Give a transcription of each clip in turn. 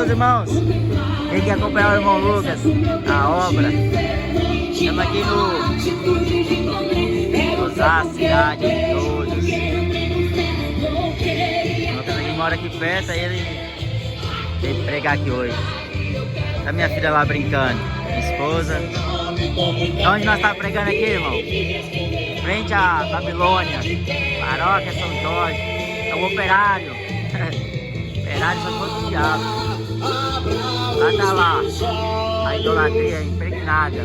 meus irmãos. Quem quer acompanhar o irmão Lucas na obra? Estamos aqui no cidade de todos. O Lucas aqui mora aqui perto, aí ele veio pregar aqui hoje. Tá minha filha lá brincando, minha esposa. Onde nós estamos pregando aqui, irmão? Frente à Babilônia, Paróquia São Jorge. É o operário. Operário só foi do diabo. Lá tá lá, a idolatria impregnada.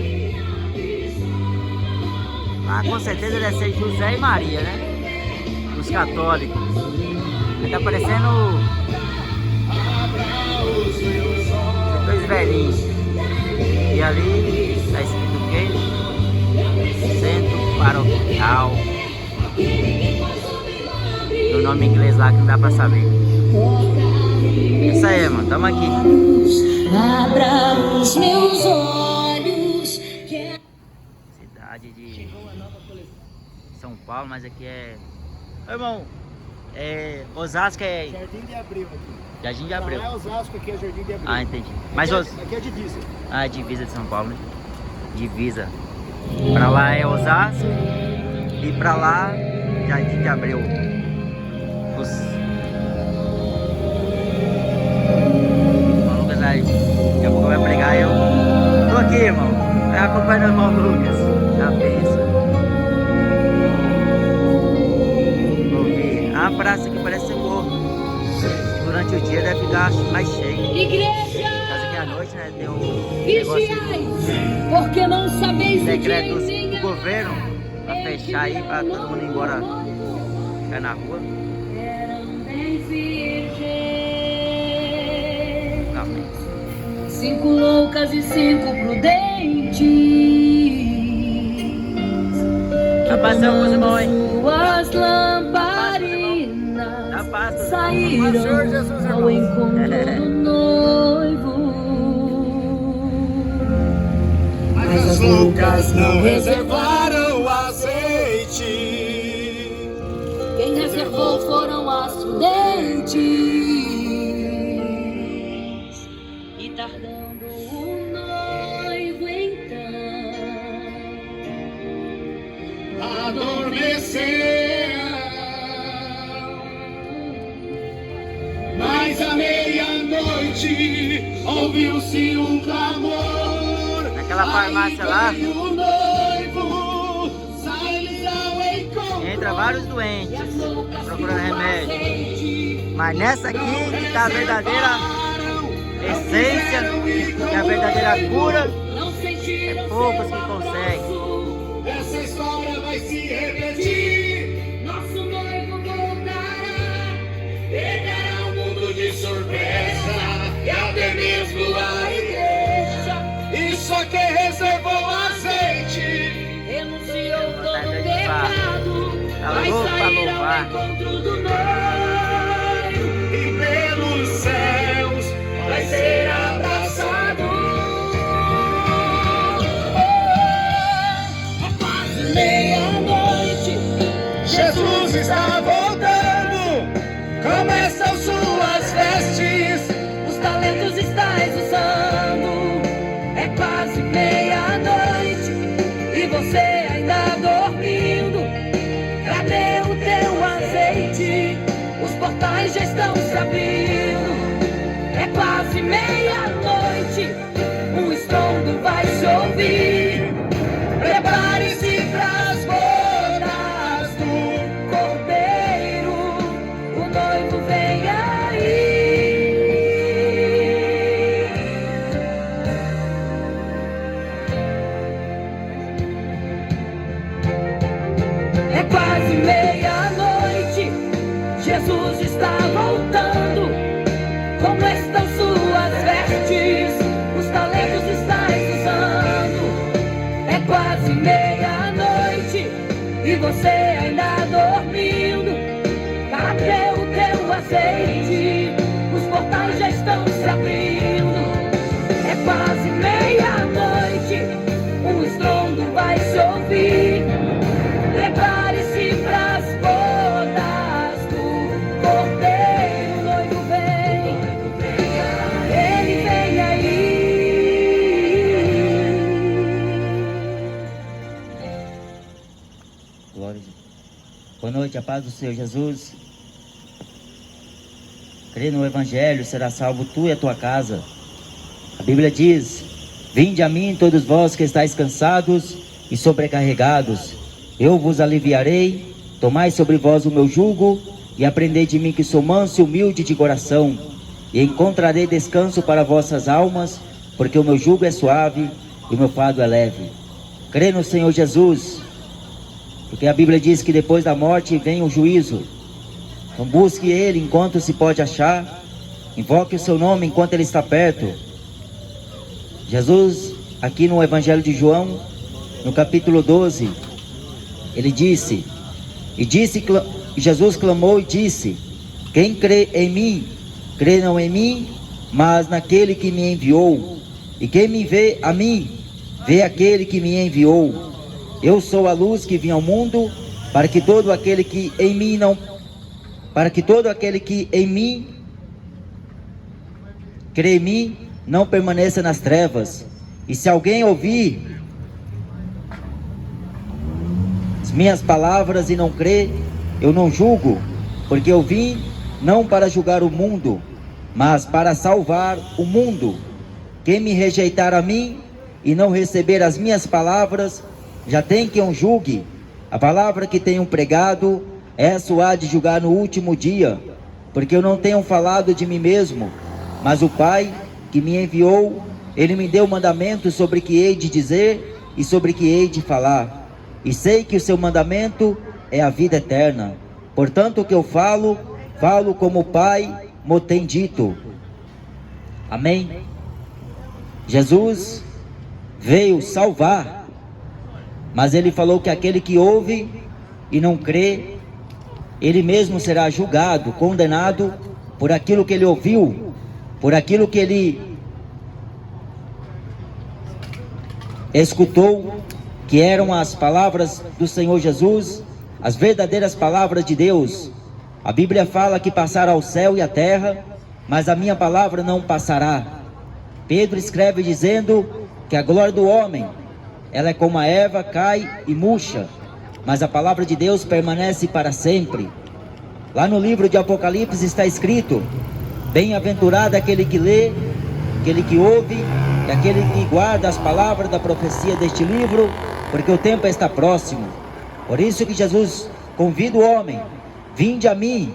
Lá com certeza deve ser José e Maria, né? Os católicos. Aí tá parecendo dois velhinhos. E ali tá escrito o quê? Centro Paroquial. E o nome em inglês lá que não dá pra saber. É isso aí, mano. Tamo aqui. Abra os meus olhos. Cidade de São Paulo, mas aqui é... Ô, irmão, Osasco é... Jardim de Abreu aqui. Jardim de Abreu. Não é Osasco, aqui é Jardim de Abreu. Ah, entendi. Mas aqui é divisa. Ah, divisa de São Paulo, né? Divisa. Pra lá é Osasco e pra lá Jardim de Abreu. O Lucas aí, daqui a pouco vai pregar eu. Tô aqui, irmão. Vai acompanhando o irmão Lucas. Já pensa. Ouvir. A praça aqui parece ser boa. Durante o dia deve ficar mais cheio. Igreja! Mas aqui à noite, né, tem um Vigiai, porque não sabeis o dia decreto nem do a governo pra fechar aí, pra todo mundo ir embora, ficar na rua. Eram 10 virgens, Não. 5 loucas e 5 prudentes. Já passou com os irmãos, hein? Suas Já lamparinas passa. saíram ao encontro do noivo. Mas as loucas não reservaram o azeite. Quem reservou foram as prudentes. E tardando o noivo então Adormeceram. Mas à meia-noite ouviu-se um clamor. Naquela farmácia lá, E o noivo sai-lhes ao encontro. entra vários doentes procurando remédio. Mas nessa aqui que tá a verdadeira essência, que é a verdadeira cura, não sentiram poucos que conseguem. Essa história vai se repetir. nosso noivo voltará. Pegará um mundo de surpresa e até mesmo a igreja. E só quem reservou azeite Renunciou todo vontade o de pecado. Tá Vai louco pra sair ao louvar. encontro do noivo. e pelos céus vai ser abraçado. É quase meia-noite. Jesus está voltando. Começam suas vestes. Os talentos estás usando. É quase meia-noite e você ainda dormindo. Cadê o teu azeite? Os portais já estão se abrindo. É quase meia-noite, um estrondo vai se ouvir. Prepare-se pras bodas do Cordeiro. O noivo vem aí. É quase meia-noite, Jesus está voltando. Como estão suas vestes? Os talentos estás usando. É quase meia-noite e você ainda dormindo. Cadê o teu azeite? Os portais já estão se abrindo. É quase meia-noite, um estrondo vai se ouvir. Prepare-se pras bodas do Cordeiro. O noivo vem. a paz do Senhor Jesus. Crê no Evangelho, será salvo tu e a tua casa. A Bíblia diz: vinde a mim todos vós que estáis cansados e sobrecarregados, eu vos aliviarei. Tomai sobre vós o meu jugo e aprendei de mim, que sou manso e humilde de coração, e encontrarei descanso para vossas almas, porque o meu jugo é suave e o meu fardo é leve. Crê no Senhor Jesus, porque a Bíblia diz que depois da morte vem o juízo. Então busque Ele enquanto se pode achar, invoque o seu nome enquanto Ele está perto. Jesus, aqui no Evangelho de João, no capítulo 12, Ele disse, Jesus clamou e disse: quem crê em mim, crê não em mim, mas naquele que me enviou. E quem me vê a mim, vê aquele que me enviou. Eu sou a luz que vim ao mundo, para que todo aquele que em mim crê em mim, não permaneça nas trevas. E se alguém ouvir as minhas palavras e não crê, eu não julgo, porque eu vim não para julgar o mundo, mas para salvar o mundo. Quem me rejeitar a mim e não receber as minhas palavras, já tem quem o julgue. A palavra que tenho pregado, essa há de julgar no último dia, porque eu não tenho falado de mim mesmo, mas o Pai que me enviou, Ele me deu mandamento sobre o que hei de dizer e sobre o que hei de falar. E sei que o seu mandamento é a vida eterna. Portanto, o que eu falo como o Pai me tem dito. Amém? Jesus veio salvar, mas Ele falou que aquele que ouve e não crê, ele mesmo será julgado, condenado por aquilo que ele ouviu, por aquilo que ele escutou, que eram as palavras do Senhor Jesus, as verdadeiras palavras de Deus. A Bíblia fala que passará o céu e a terra, mas a minha palavra não passará. Pedro escreve dizendo que a glória do homem, ela é como a erva, cai e murcha, mas a palavra de Deus permanece para sempre. Lá no livro de Apocalipse está escrito: bem-aventurado aquele que lê, aquele que ouve e aquele que guarda as palavras da profecia deste livro, porque o tempo está próximo. Por isso que Jesus convida o homem: vinde a mim,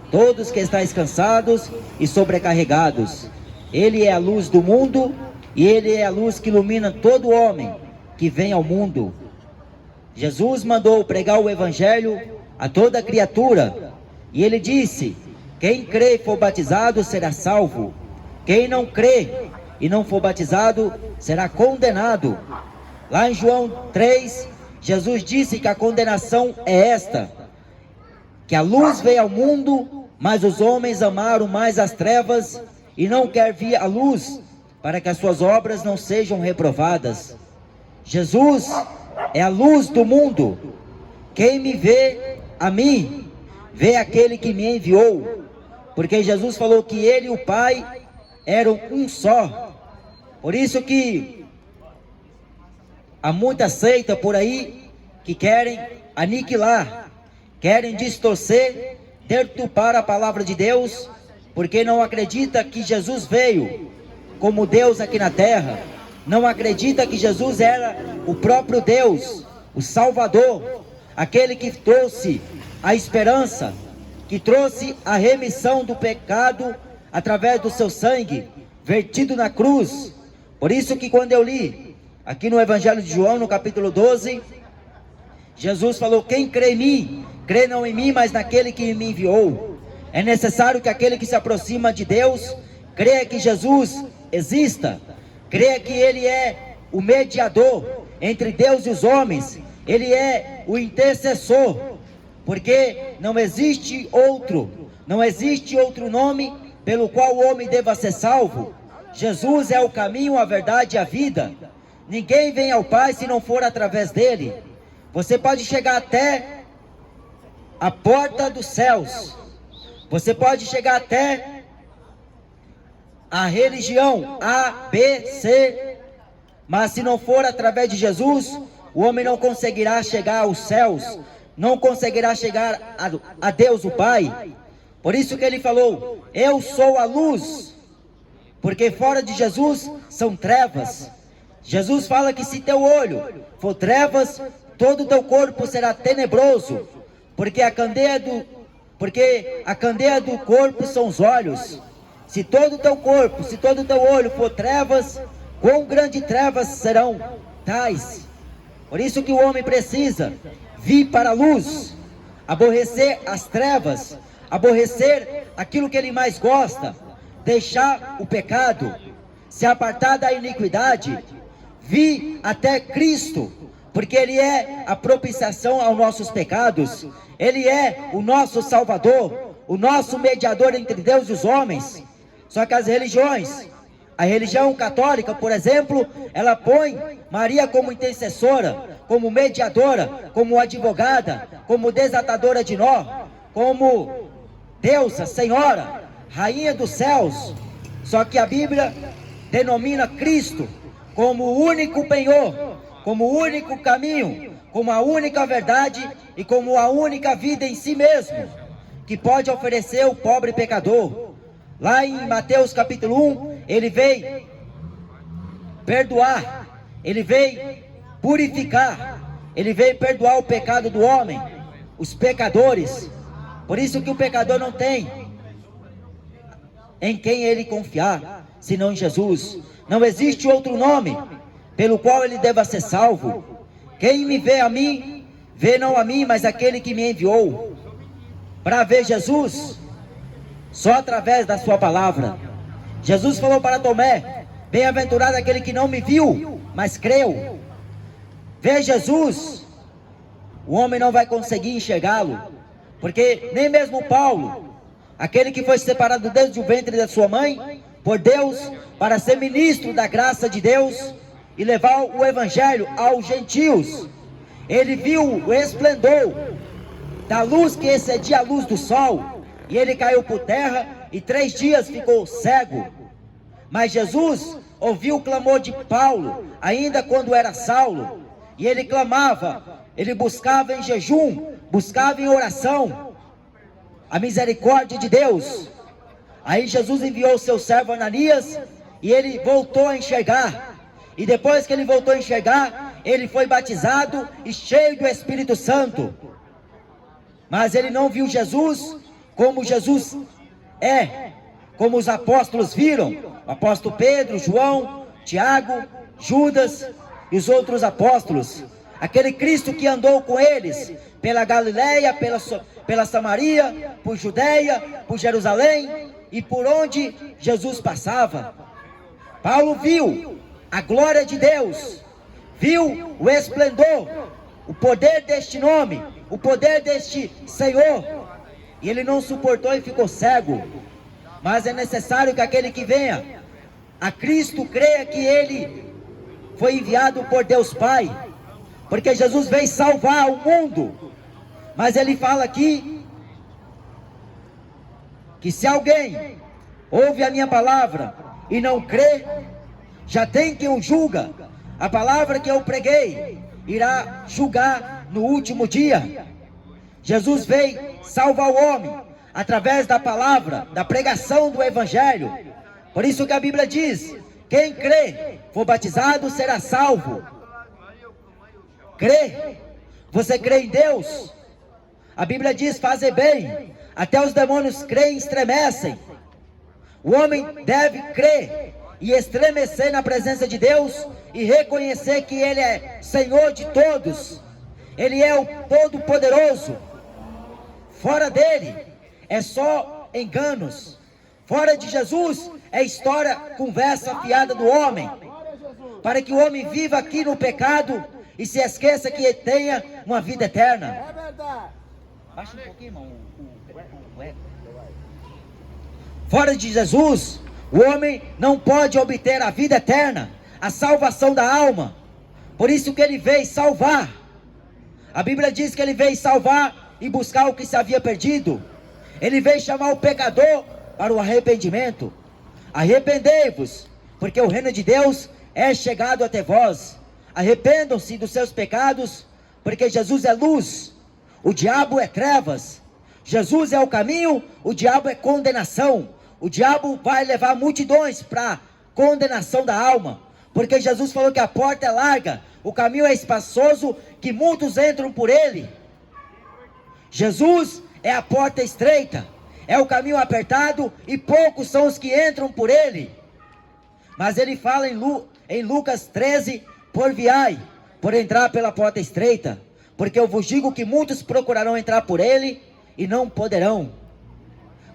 todos que estáis cansados e sobrecarregados. Ele é a luz do mundo, e Ele é a luz que ilumina todo homem que vem ao mundo. Jesus mandou pregar o Evangelho a toda criatura, e Ele disse: quem crê e for batizado será salvo. Quem não crê e não for batizado será condenado. Lá em João 3, Jesus disse que a condenação é esta: que a luz veio ao mundo, mas os homens amaram mais as trevas e não quer vir a luz, para que as suas obras não sejam reprovadas. Jesus é a luz do mundo. Quem me vê a mim, vê aquele que me enviou, porque Jesus falou que Ele e o Pai eram um só. Por isso que há muita seita por aí que querem aniquilar, querem distorcer, deturpar a palavra de Deus, porque não acredita que Jesus veio como Deus aqui na terra, não acredita que Jesus era o próprio Deus, o Salvador, aquele que trouxe a esperança, que trouxe a remissão do pecado através do seu sangue vertido na cruz. Por isso que quando eu li aqui no Evangelho de João, no capítulo 12, Jesus falou: quem crê em mim, crê não em mim, mas naquele que me enviou. É necessário que aquele que se aproxima de Deus creia que Jesus exista, creia que Ele é o mediador entre Deus e os homens, Ele é o intercessor, porque não existe outro nome pelo qual o homem deva ser salvo. Jesus é o caminho, a verdade e a vida. Ninguém vem ao Pai se não for através dele. Você pode chegar até a porta dos céus, você pode chegar até a religião A, B, C, mas se não for através de Jesus, o homem não conseguirá chegar aos céus, não conseguirá chegar a Deus o Pai. Por isso que ele falou: eu sou a luz, porque fora de Jesus são trevas. Jesus fala que se teu olho for trevas, todo o teu corpo será tenebroso, porque a candeia do corpo são os olhos. Se todo o teu corpo, se todo o teu olho for trevas, quão grandes trevas serão tais? Por isso que o homem precisa vir para a luz, aborrecer as trevas, aborrecer aquilo que ele mais gosta, deixar o pecado, se apartar da iniquidade, vir até Cristo, porque Ele é a propiciação aos nossos pecados, Ele é o nosso Salvador, o nosso mediador entre Deus e os homens. Só que as religiões, a religião católica, por exemplo, ela põe Maria como intercessora, como mediadora, como advogada, como desatadora de nó, como deusa, senhora, rainha dos céus. Só que a Bíblia denomina Cristo como o único penhor, como o único caminho, como a única verdade e como a única vida em si mesmo, que pode oferecer ao pobre pecador. Lá em Mateus capítulo 1, ele veio perdoar, ele veio purificar, ele veio perdoar o pecado do homem, os pecadores. Por isso que o pecador não tem em quem ele confiar, senão em Jesus. Não existe outro nome pelo qual ele deva ser salvo. Quem me vê a mim, vê não a mim, mas aquele que me enviou. Para ver Jesus, só através da sua palavra. Jesus falou para Tomé: bem-aventurado aquele que não me viu, mas creu. Ver Jesus, o homem não vai conseguir enxergá-lo, porque nem mesmo Paulo, aquele que foi separado desde o ventre da sua mãe, por Deus, para ser ministro da graça de Deus e levar o evangelho aos gentios, ele viu o esplendor da luz que excedia a luz do sol, e ele caiu por terra e 3 dias ficou cego. Mas Jesus ouviu o clamor de Paulo, ainda quando era Saulo, e ele clamava, ele buscava em jejum, buscava em oração a misericórdia de Deus. Aí Jesus enviou o seu servo Ananias, e ele voltou a enxergar. E depois que ele voltou a enxergar, ele foi batizado e cheio do Espírito Santo. Mas ele não viu Jesus como Jesus é, como os apóstolos viram, o apóstolo Pedro, João, Tiago, Judas e os outros apóstolos. Aquele Cristo que andou com eles pela Galileia, pela Samaria, por Judeia, por Jerusalém e por onde Jesus passava. Paulo viu a glória de Deus, viu o esplendor, o poder deste nome, o poder deste Senhor, e ele não suportou e ficou cego. Mas é necessário que aquele que venha a Cristo creia que ele foi enviado por Deus Pai, porque Jesus veio salvar o mundo. Mas ele fala aqui que se alguém ouve a minha palavra e não crê, já tem quem o julga. A palavra que eu preguei irá julgar no último dia. Jesus veio salvar o homem através da palavra, da pregação do evangelho. Por isso que a Bíblia diz: quem crê, for batizado, será salvo. Crê. Você crê em Deus? A Bíblia diz: fazer bem, até os demônios creem e estremecem. O homem deve crer e estremecer na presença de Deus e reconhecer que Ele é Senhor de todos. Ele é o Todo-Poderoso. Fora dele é só enganos. Fora de Jesus é história, conversa fiada do homem, para que o homem viva aqui no pecado e se esqueça que ele tenha uma vida eterna. É verdade. Baixa um pouquinho, irmão, o eco. Fora de Jesus, o homem não pode obter a vida eterna, a salvação da alma. Por isso que ele veio salvar. A Bíblia diz que ele veio salvar e buscar o que se havia perdido. Ele veio chamar o pecador para o arrependimento. Arrependei-vos, porque o reino de Deus é chegado até vós. Arrependam-se dos seus pecados, porque Jesus é luz. o diabo é trevas. Jesus é o caminho, o diabo é condenação. O diabo vai levar multidões para condenação da alma, porque Jesus falou que a porta é larga, o caminho é espaçoso, que muitos entram por ele. Jesus é a porta estreita, é o caminho apertado e poucos são os que entram por ele. Mas ele fala em Lucas 13, porviai, por entrar pela porta estreita, porque eu vos digo que muitos procurarão entrar por ele e não poderão.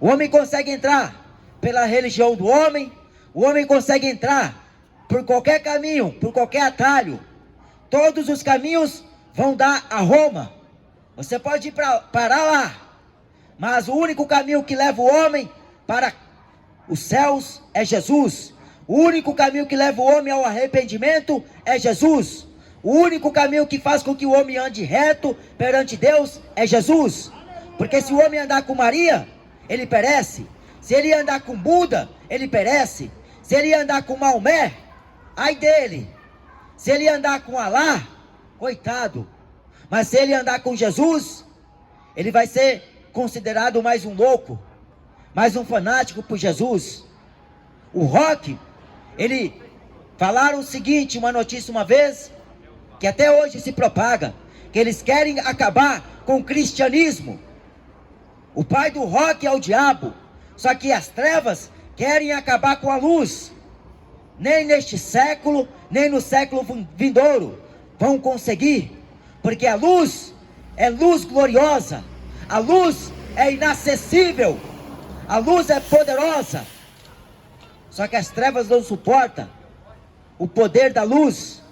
O homem consegue entrar pela religião do homem, o homem consegue entrar por qualquer caminho, por qualquer atalho. Todos os caminhos vão dar a Roma. Você pode ir parar lá, mas o único caminho que leva o homem para os céus é Jesus. O único caminho que leva o homem ao arrependimento é Jesus. O único caminho que faz com que o homem ande reto perante Deus é Jesus. Porque se o homem andar com Maria, ele perece. Se ele andar com Buda, ele perece. Se ele andar com Maomé, ai dele. Se ele andar com Alá, coitado. Mas se ele andar com Jesus, ele vai ser considerado mais um louco, mais um fanático por Jesus. O rock, falaram o seguinte, uma notícia uma vez, que até hoje se propaga, que eles querem acabar com o cristianismo. O pai do rock é o diabo, só que as trevas querem acabar com a luz. Nem neste século, nem no século vindouro vão conseguir, porque a luz é luz gloriosa, a luz é inacessível, a luz é poderosa. Só que as trevas não suportam o poder da luz.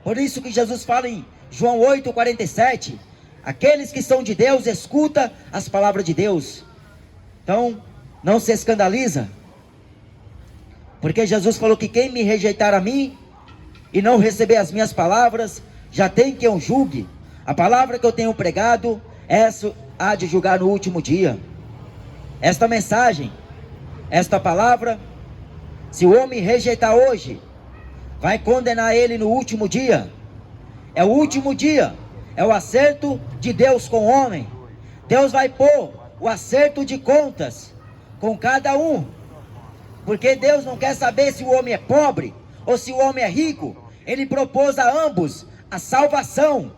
Por isso que Jesus fala em João 8:47, aqueles que são de Deus, escuta as palavras de Deus. Então, não se escandaliza, porque Jesus falou que quem me rejeitar a mim e não receber as minhas palavras, já tem quem o julgue. A palavra que eu tenho pregado, essa há de julgar no último dia. Esta mensagem, esta palavra, se o homem rejeitar hoje, vai condenar ele no último dia. É o último dia, é o acerto de Deus com o homem. Deus vai pôr o acerto de contas com cada um, porque Deus não quer saber se o homem é pobre ou se o homem é rico. Ele propôs a ambos a salvação.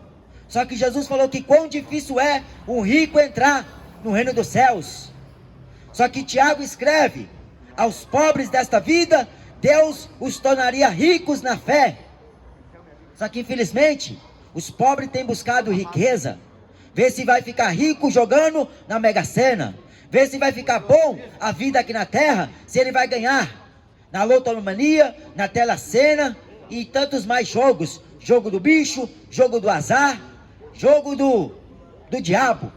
Só que Jesus falou que quão difícil é um rico entrar no reino dos céus. Só que Tiago escreve, aos pobres desta vida, Deus os tornaria ricos na fé. Só que infelizmente, os pobres têm buscado riqueza. Vê se vai ficar rico jogando na Mega Sena. Vê se vai ficar bom a vida aqui na terra, se ele vai ganhar na Lotomania, na Tela Sena e tantos mais jogos. Jogo do bicho, jogo do azar, jogo do diabo.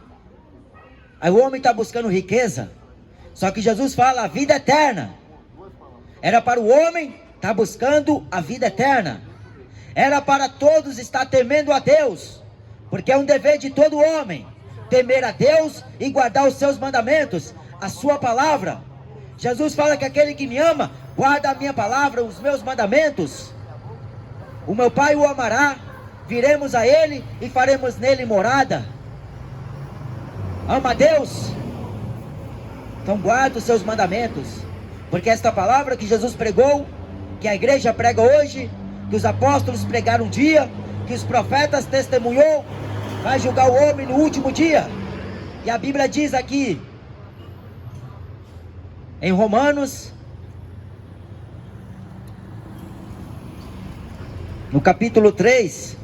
Aí o homem está buscando riqueza. Só que Jesus fala a vida eterna. Era para o homem estar buscando a vida eterna. Era para todos estar temendo a Deus. Porque é um dever de todo homem temer a Deus e guardar os seus mandamentos, a sua palavra. Jesus fala que aquele que me ama, guarda a minha palavra, os meus mandamentos. O meu Pai o amará, viremos a Ele e faremos nele morada. Ama a Deus? Então guarda os seus mandamentos, porque esta palavra que Jesus pregou, que a igreja prega hoje, que os apóstolos pregaram um dia, que os profetas testemunhou, vai julgar o homem no último dia. E a Bíblia diz aqui, em Romanos, no capítulo 3,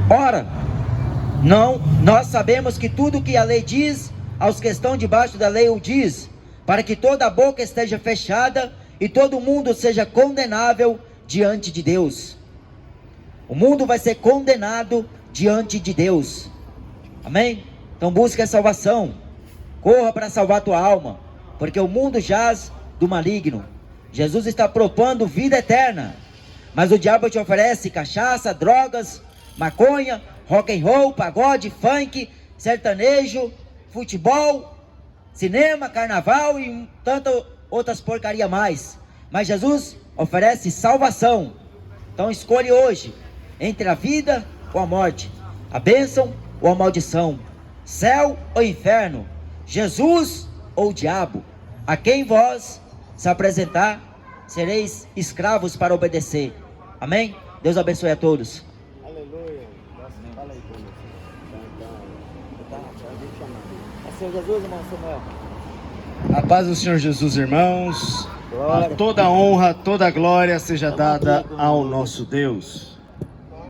ora, nós sabemos que tudo que a lei diz, aos que estão debaixo da lei o diz, para que toda a boca esteja fechada e todo mundo seja condenável diante de Deus. O mundo vai ser condenado diante de Deus. Amém? Então busque a salvação. Corra para salvar tua alma, porque o mundo jaz do maligno. Jesus está propondo vida eterna, mas o diabo te oferece cachaça, drogas, maconha, rock and roll, pagode, funk, sertanejo, futebol, cinema, carnaval e tantas outras porcaria mais. Mas Jesus oferece salvação. Então escolhe hoje entre a vida ou a morte, a bênção ou a maldição, céu ou inferno, Jesus ou o diabo. A quem vós se apresentar, sereis escravos para obedecer. Amém? Deus abençoe a todos. Aleluia. Fala aí comigo. Senhor Jesus, irmão Samuel. A paz do Senhor Jesus, irmãos. Glória. Toda honra, toda glória seja dada ao nosso Deus.